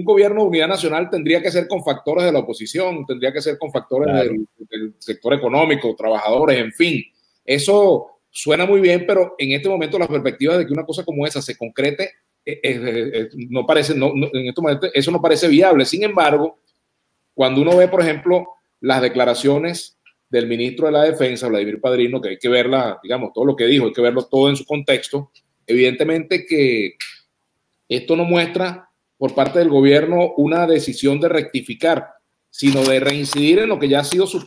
gobierno de unidad nacional tendría que ser con factores de la oposición, tendría que ser con factores del sector económico, trabajadores, en fin. Eso suena muy bien, pero en este momento las perspectivas de que una cosa como esa se concrete no parece, en este momento eso no parece viable. Sin embargo, cuando uno ve, por ejemplo, las declaraciones del ministro de la Defensa, Vladimir Padrino, que hay que verla, digamos, todo lo que dijo, hay que verlo todo en su contexto, evidentemente que esto no muestra por parte del gobierno una decisión de rectificar, sino de reincidir en lo que ya ha sido su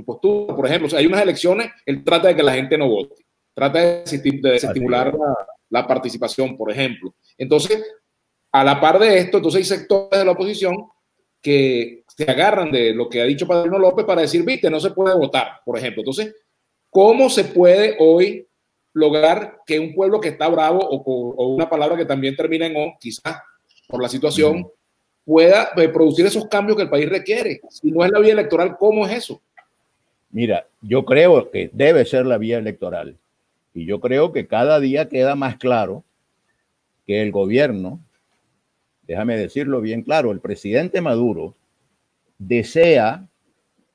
postura. Por ejemplo, o sea, hay unas elecciones, él trata de que la gente no vote, trata de desestimular la participación, por ejemplo. Entonces, a la par de esto, entonces hay sectores de la oposición que se agarran de lo que ha dicho Padrino López para decir, viste, no se puede votar, por ejemplo. Entonces, ¿cómo se puede hoy lograr que un pueblo que está bravo o una palabra que también termina en O, quizás por la situación, pueda producir esos cambios que el país requiere? Si no es la vía electoral, ¿cómo es eso? Mira, yo creo que debe ser la vía electoral. Y yo creo que cada día queda más claro que el gobierno, déjame decirlo bien claro, el presidente Maduro desea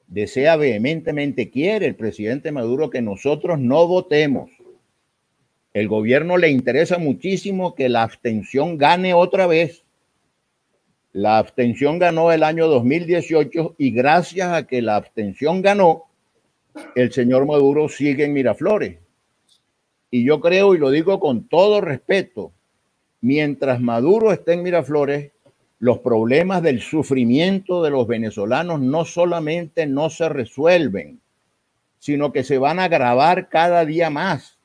vehementemente, quiere el presidente Maduro que nosotros no votemos. El gobierno le interesa muchísimo que la abstención gane otra vez. La abstención ganó el año 2018 y gracias a que la abstención ganó, el señor Maduro sigue en Miraflores. Y yo creo, y lo digo con todo respeto, mientras Maduro esté en Miraflores, los problemas del sufrimiento de los venezolanos no solamente no se resuelven, sino que se van a agravar cada día más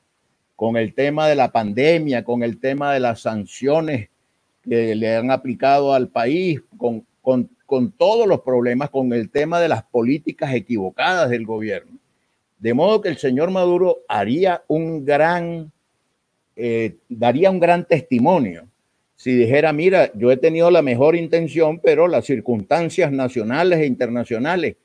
con el tema de la pandemia, con el tema de las sanciones que le han aplicado al país, con todos los problemas, con el tema de las políticas equivocadas del gobierno. De modo que el señor Maduro daría un gran testimonio si dijera, mira, yo he tenido la mejor intención, pero las circunstancias nacionales e internacionales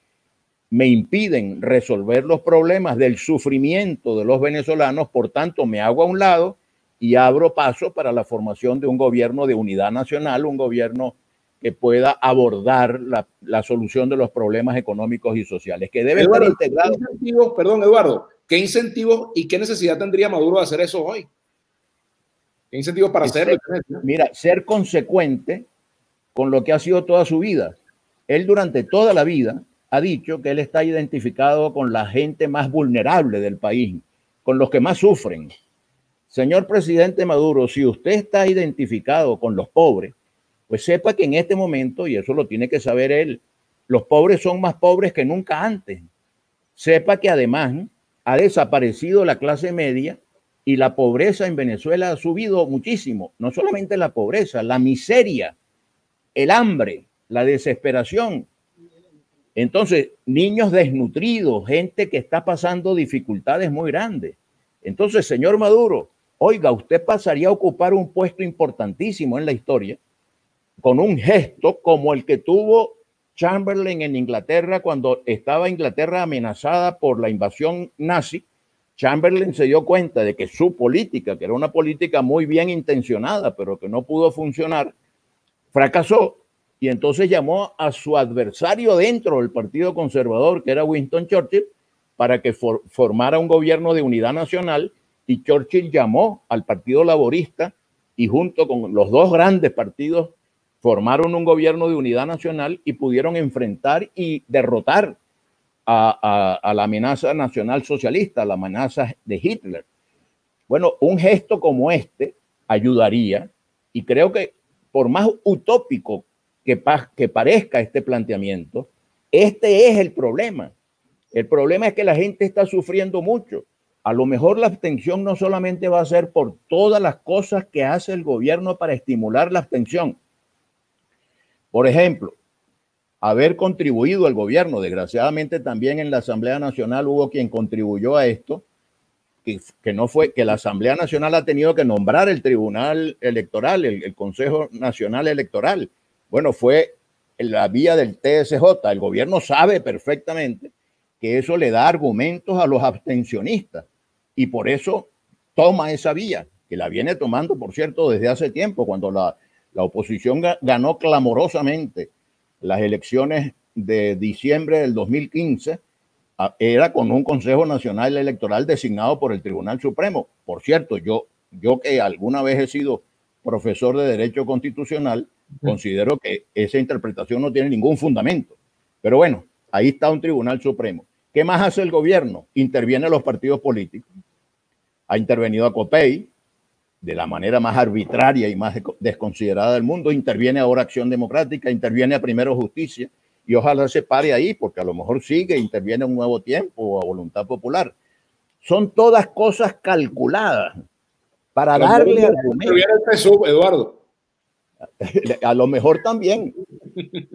me impiden resolver los problemas del sufrimiento de los venezolanos, por tanto me hago a un lado y abro paso para la formación de un gobierno de unidad nacional, un gobierno que pueda abordar la solución de los problemas económicos y sociales, que debe estar integrado. Perdón, Eduardo, ¿qué incentivos y qué necesidad tendría Maduro de hacer eso hoy? ¿Qué incentivos para hacerlo? Mira, ser consecuente con lo que ha sido toda su vida. Él durante toda la vida ha dicho que él está identificado con la gente más vulnerable del país, con los que más sufren. Señor presidente Maduro, si usted está identificado con los pobres, pues sepa que en este momento, y eso lo tiene que saber él, los pobres son más pobres que nunca antes. Sepa que además ha desaparecido la clase media y la pobreza en Venezuela ha subido muchísimo. No solamente la pobreza, la miseria, el hambre, la desesperación. Entonces, niños desnutridos, gente que está pasando dificultades muy grandes. Entonces, señor Maduro, oiga, usted pasaría a ocupar un puesto importantísimo en la historia con un gesto como el que tuvo Chamberlain en Inglaterra cuando estaba Inglaterra amenazada por la invasión nazi. Chamberlain se dio cuenta de que su política, que era una política muy bien intencionada, pero que no pudo funcionar, fracasó, y entonces llamó a su adversario dentro del Partido Conservador, que era Winston Churchill, para que formara un gobierno de unidad nacional, y Churchill llamó al Partido Laborista y junto con los dos grandes partidos formaron un gobierno de unidad nacional y pudieron enfrentar y derrotar a la amenaza nacional socialista, la amenaza de Hitler. Bueno, un gesto como este ayudaría, y creo que por más utópico que parezca este planteamiento, este es el problema. El problema es que la gente está sufriendo mucho. A lo mejor la abstención no solamente va a ser por todas las cosas que hace el gobierno para estimular la abstención. Por ejemplo, haber contribuido al gobierno, desgraciadamente también en la Asamblea Nacional hubo quien contribuyó a esto, que no fue, que la Asamblea Nacional ha tenido que nombrar el Tribunal Electoral, el Consejo Nacional Electoral. Bueno, fue la vía del TSJ. El gobierno sabe perfectamente que eso le da argumentos a los abstencionistas y por eso toma esa vía, que la viene tomando, por cierto, desde hace tiempo, cuando la La oposición ganó clamorosamente las elecciones de diciembre del 2015, era con un Consejo Nacional Electoral designado por el Tribunal Supremo. Por cierto, yo que alguna vez he sido profesor de Derecho Constitucional, considero que esa interpretación no tiene ningún fundamento. Pero bueno, ahí está un Tribunal Supremo. ¿Qué más hace el gobierno? Interviene a los partidos políticos. Ha intervenido a COPEI de la manera más arbitraria y más desconsiderada del mundo. Interviene ahora Acción Democrática, interviene a Primero Justicia, y ojalá se pare ahí, porque a lo mejor sigue, interviene a Un Nuevo Tiempo o a Voluntad Popular. Son todas cosas calculadas para darle argumentos. Eduardo. A lo mejor también,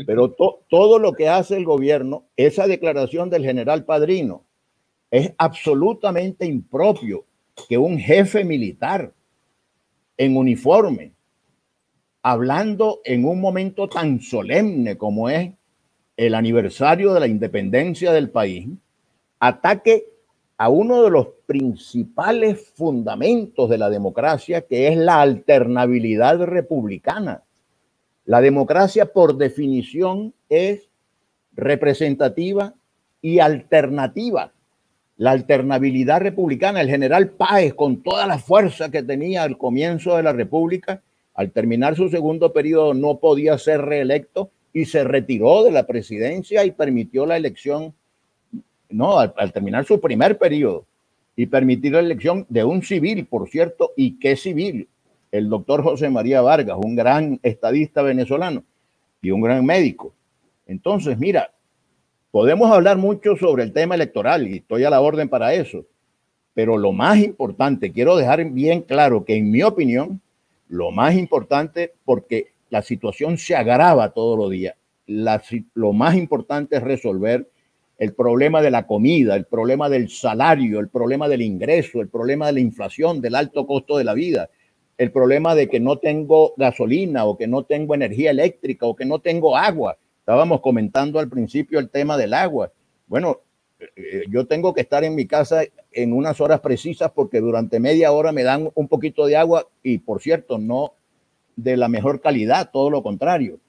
pero todo lo que hace el gobierno, esa declaración del general Padrino, es absolutamente impropio que un jefe militar en uniforme, hablando en un momento tan solemne como es el aniversario de la independencia del país, ataque a uno de los principales fundamentos de la democracia, que es la alternabilidad republicana. La democracia, por definición, es representativa y alternativa. La alternabilidad republicana, el general Páez, con toda la fuerza que tenía al comienzo de la República, al terminar su segundo periodo no podía ser reelecto y se retiró de la presidencia y permitió la elección, no, al terminar su primer periodo, y permitir la elección de un civil, por cierto, y qué civil, el doctor José María Vargas, un gran estadista venezolano y un gran médico. Entonces, mira, podemos hablar mucho sobre el tema electoral y estoy a la orden para eso, pero lo más importante, quiero dejar bien claro que en mi opinión, lo más importante, porque la situación se agrava todos los días, lo más importante es resolver el problema de la comida, el problema del salario, el problema del ingreso, el problema de la inflación, del alto costo de la vida, el problema de que no tengo gasolina o que no tengo energía eléctrica o que no tengo agua. Estábamos comentando al principio el tema del agua. Bueno, yo tengo que estar en mi casa en unas horas precisas porque durante media hora me dan un poquito de agua y, por cierto, no de la mejor calidad, todo lo contrario.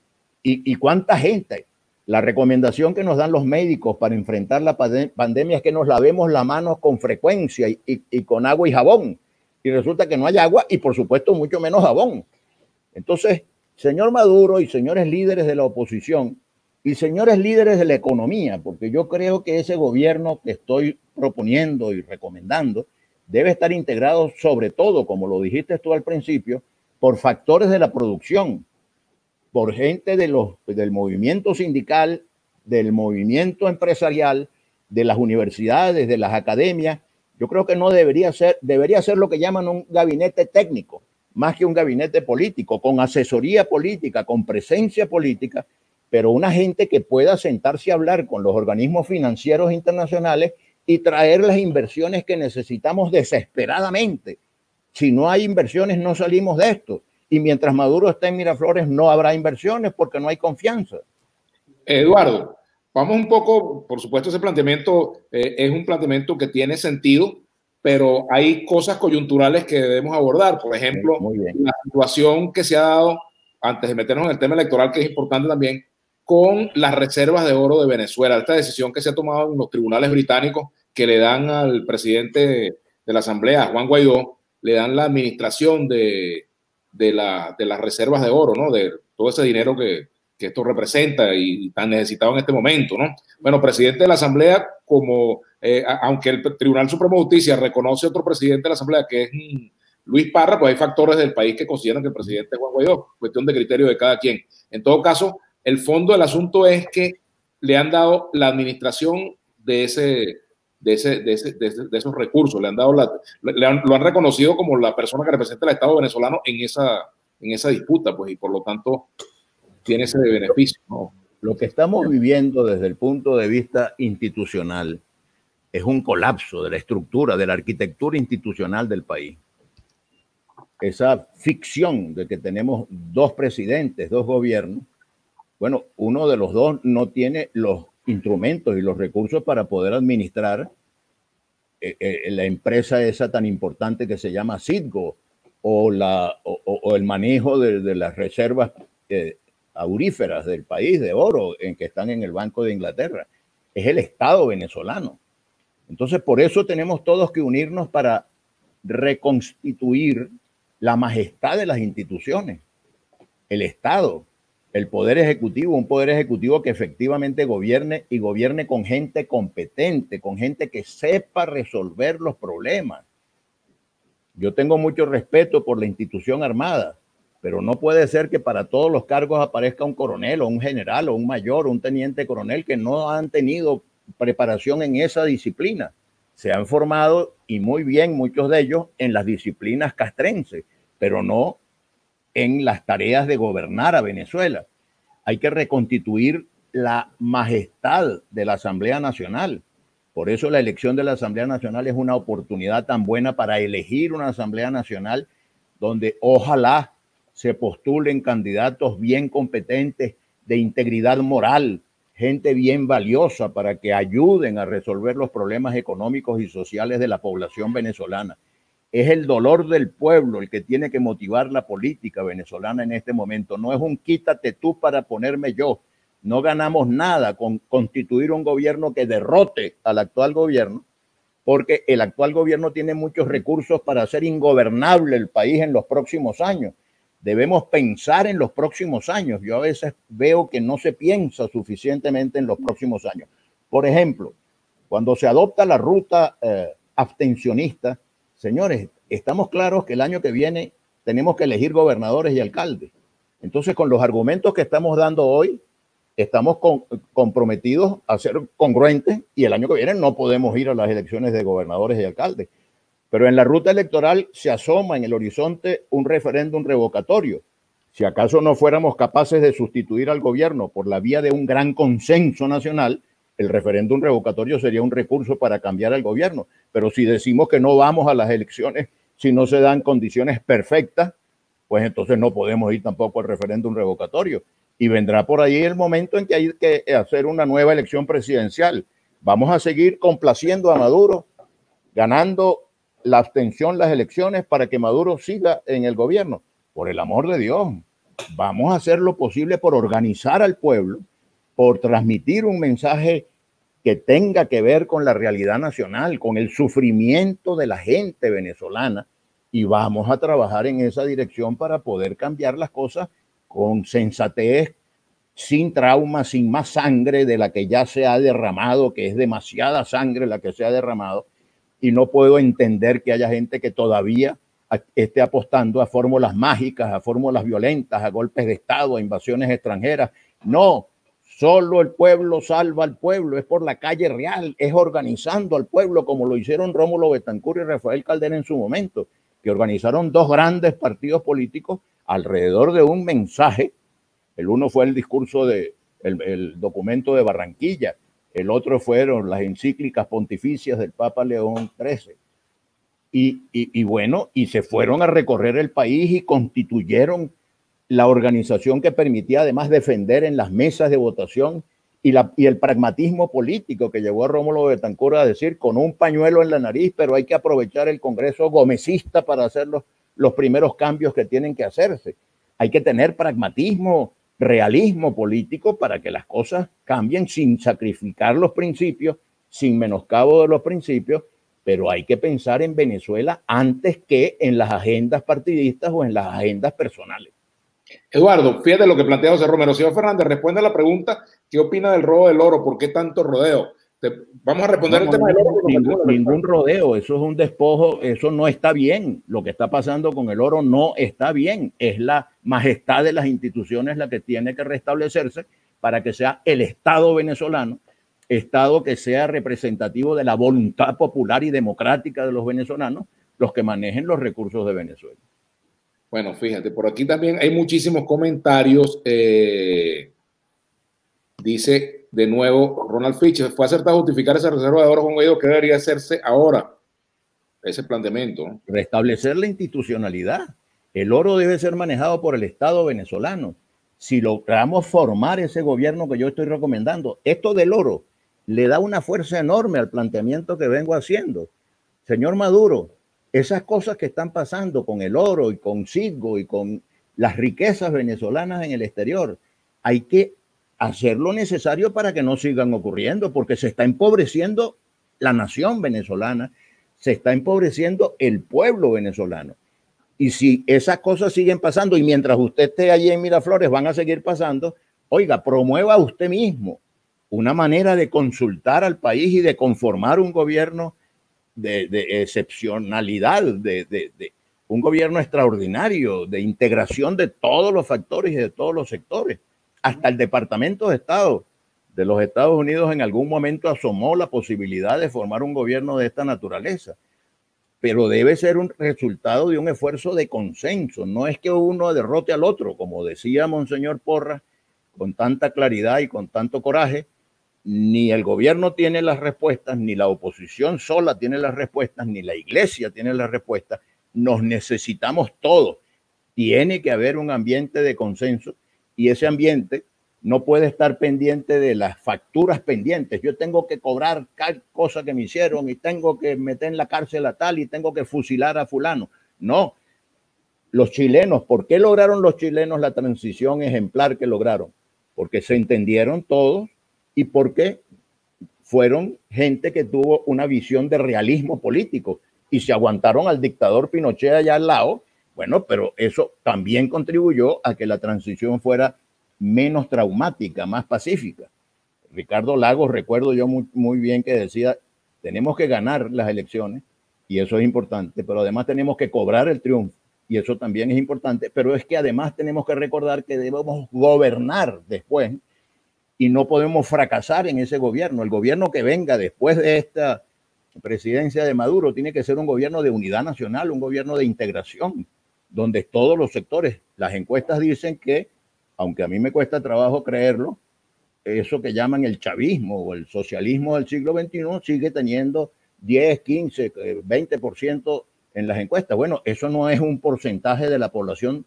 ¿Y cuánta gente? La recomendación que nos dan los médicos para enfrentar la pandemia es que nos lavemos las manos con frecuencia y con agua y jabón. Y resulta que no hay agua y, por supuesto, mucho menos jabón. Entonces, señor Maduro y señores líderes de la oposición y señores líderes de la economía, porque yo creo que ese gobierno que estoy proponiendo y recomendando debe estar integrado sobre todo, como lo dijiste tú al principio, por factores de la producción, por gente del movimiento sindical, del movimiento empresarial, de las universidades, de las academias. Yo creo que no debería ser lo que llaman un gabinete técnico, más que un gabinete político, con asesoría política, con presencia política, pero una gente que pueda sentarse a hablar con los organismos financieros internacionales y traer las inversiones que necesitamos desesperadamente. Si no hay inversiones, no salimos de esto. Y mientras Maduro esté en Miraflores, no habrá inversiones porque no hay confianza. Eduardo, vamos un poco, por supuesto, ese planteamiento es un planteamiento que tiene sentido, pero hay cosas coyunturales que debemos abordar. Por ejemplo, la situación que se ha dado, antes de meternos en el tema electoral, que es importante también, con las reservas de oro de Venezuela. Esta decisión que se ha tomado en los tribunales británicos que le dan al presidente de la Asamblea, Juan Guaidó, le dan la administración de las reservas de oro, ¿no? De todo ese dinero que esto representa y tan necesitado en este momento, ¿no? Bueno, presidente de la Asamblea, como aunque el Tribunal Supremo de Justicia reconoce otro presidente de la Asamblea que es Luis Parra, pues hay factores del país que consideran que el presidente es Juan Guaidó, cuestión de criterio de cada quien. En todo caso, el fondo del asunto es que le han dado la administración de esos recursos, lo han reconocido como la persona que representa al Estado venezolano en esa disputa, pues, y por lo tanto tiene ese beneficio, ¿no? Lo que estamos viviendo desde el punto de vista institucional es un colapso de la estructura, de la arquitectura institucional del país. Esa ficción de que tenemos dos presidentes, dos gobiernos, bueno, uno de los dos no tiene los instrumentos y los recursos para poder administrar la empresa esa tan importante que se llama Citgo o o el manejo de las reservas auríferas del país de oro en que están en el Banco de Inglaterra. Es el Estado venezolano. Entonces, por eso tenemos todos que unirnos para reconstituir la majestad de las instituciones. El Estado, el Poder Ejecutivo, un Poder Ejecutivo que efectivamente gobierne y gobierne con gente competente, con gente que sepa resolver los problemas. Yo tengo mucho respeto por la institución armada, pero no puede ser que para todos los cargos aparezca un coronel o un general o un mayor o un teniente coronel que no han tenido preparación en esa disciplina. Se han formado, y muy bien muchos de ellos, en las disciplinas castrenses, pero no en las tareas de gobernar a Venezuela. Hay que reconstituir la majestad de la Asamblea Nacional. Por eso la elección de la Asamblea Nacional es una oportunidad tan buena para elegir una Asamblea Nacional donde ojalá se postulen candidatos bien competentes, de integridad moral, gente bien valiosa para que ayuden a resolver los problemas económicos y sociales de la población venezolana. Es el dolor del pueblo el que tiene que motivar la política venezolana en este momento. No es un quítate tú para ponerme yo. No ganamos nada con constituir un gobierno que derrote al actual gobierno, porque el actual gobierno tiene muchos recursos para hacer ingobernable el país en los próximos años. Debemos pensar en los próximos años. Yo a veces veo que no se piensa suficientemente en los próximos años. Por ejemplo, cuando se adopta la ruta abstencionista, señores, estamos claros que el año que viene tenemos que elegir gobernadores y alcaldes. Entonces, con los argumentos que estamos dando hoy, estamos comprometidos a ser congruentes y el año que viene no podemos ir a las elecciones de gobernadores y alcaldes. Pero en la ruta electoral se asoma en el horizonte un referéndum revocatorio. Si acaso no fuéramos capaces de sustituir al gobierno por la vía de un gran consenso nacional, el referéndum revocatorio sería un recurso para cambiar al gobierno. Pero si decimos que no vamos a las elecciones si no se dan condiciones perfectas, pues entonces no podemos ir tampoco al referéndum revocatorio. Y vendrá por ahí el momento en que hay que hacer una nueva elección presidencial. Vamos a seguir complaciendo a Maduro, ganando la abstención las elecciones para que Maduro siga en el gobierno. Por el amor de Dios, vamos a hacer lo posible por organizar al pueblo, por transmitir un mensaje que tenga que ver con la realidad nacional, con el sufrimiento de la gente venezolana, y vamos a trabajar en esa dirección para poder cambiar las cosas con sensatez, sin trauma, sin más sangre de la que ya se ha derramado, que es demasiada sangre la que se ha derramado, y no puedo entender que haya gente que todavía esté apostando a fórmulas mágicas, a fórmulas violentas, a golpes de Estado, a invasiones extranjeras. No, solo el pueblo salva al pueblo, es por la calle real, es organizando al pueblo como lo hicieron Rómulo Betancourt y Rafael Caldera en su momento, que organizaron dos grandes partidos políticos alrededor de un mensaje. El uno fue el discurso el documento de Barranquilla, el otro fueron las encíclicas pontificias del Papa León XIII. Y bueno, y se fueron a recorrer el país y constituyeron la organización que permitía además defender en las mesas de votación y el pragmatismo político que llevó a Rómulo Betancourt a decir con un pañuelo en la nariz, pero hay que aprovechar el Congreso gomecista para hacer los primeros cambios que tienen que hacerse. Hay que tener pragmatismo, realismo político para que las cosas cambien sin sacrificar los principios, sin menoscabo de los principios, pero hay que pensar en Venezuela antes que en las agendas partidistas o en las agendas personales. Eduardo, fíjate lo que plantea José Romero. Señor Fernández, responde a la pregunta, ¿qué opina del robo del oro? ¿Por qué tanto rodeo? Vamos a responder el tema del oro. Ningún rodeo, eso es un despojo, eso no está bien. Lo que está pasando con el oro no está bien. Es la majestad de las instituciones la que tiene que restablecerse para que sea el Estado venezolano, Estado que sea representativo de la voluntad popular y democrática de los venezolanos, los que manejen los recursos de Venezuela. Bueno, fíjate, por aquí también hay muchísimos comentarios. Dice de nuevo Ronald Fitch, fue acertado justificar esa reserva de oro con Guaidó. ¿Qué debería hacerse ahora? Ese planteamiento, ¿no? Restablecer la institucionalidad. El oro debe ser manejado por el Estado venezolano. Si logramos formar ese gobierno que yo estoy recomendando, esto del oro le da una fuerza enorme al planteamiento que vengo haciendo. Señor Maduro, esas cosas que están pasando con el oro y con Citgo y con las riquezas venezolanas en el exterior, hay que hacer lo necesario para que no sigan ocurriendo, porque se está empobreciendo la nación venezolana, se está empobreciendo el pueblo venezolano. Y si esas cosas siguen pasando y mientras usted esté allí en Miraflores van a seguir pasando, oiga, promueva usted mismo una manera de consultar al país y de conformar un gobierno de excepcionalidad, de un gobierno extraordinario, de integración de todos los factores y de todos los sectores. Hasta el Departamento de Estado de los Estados Unidos en algún momento asomó la posibilidad de formar un gobierno de esta naturaleza, pero debe ser un resultado de un esfuerzo de consenso. No es que uno derrote al otro, como decía Monseñor Porras, con tanta claridad y con tanto coraje. Ni el gobierno tiene las respuestas, ni la oposición sola tiene las respuestas, ni la iglesia tiene las respuestas. Nos necesitamos todos. Tiene que haber un ambiente de consenso y ese ambiente no puede estar pendiente de las facturas pendientes. Yo tengo que cobrar tal cosa que me hicieron y tengo que meter en la cárcel a tal y tengo que fusilar a fulano. No. Los chilenos, ¿por qué lograron los chilenos la transición ejemplar que lograron? Porque se entendieron todos y porque fueron gente que tuvo una visión de realismo político y se aguantaron al dictador Pinochet allá al lado. Bueno, pero eso también contribuyó a que la transición fuera menos traumática, más pacífica. Ricardo Lagos, recuerdo yo muy bien que decía, tenemos que ganar las elecciones y eso es importante, pero además tenemos que cobrar el triunfo y eso también es importante, pero es que además tenemos que recordar que debemos gobernar después y no podemos fracasar en ese gobierno. El gobierno que venga después de esta presidencia de Maduro tiene que ser un gobierno de unidad nacional, un gobierno de integración, donde todos los sectores, las encuestas dicen que, aunque a mí me cuesta trabajo creerlo, eso que llaman el chavismo o el socialismo del siglo XXI sigue teniendo 10, 15, 20% en las encuestas. Bueno, eso no es un porcentaje de la población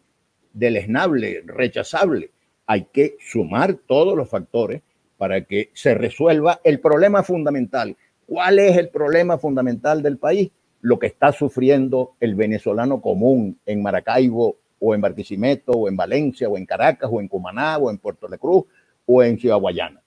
deleznable, rechazable. Hay que sumar todos los factores para que se resuelva el problema fundamental. ¿Cuál es el problema fundamental del país? Lo que está sufriendo el venezolano común en Maracaibo o en Barquisimeto o en Valencia o en Caracas o en Cumaná o en Puerto La Cruz o en Ciudad Guayana.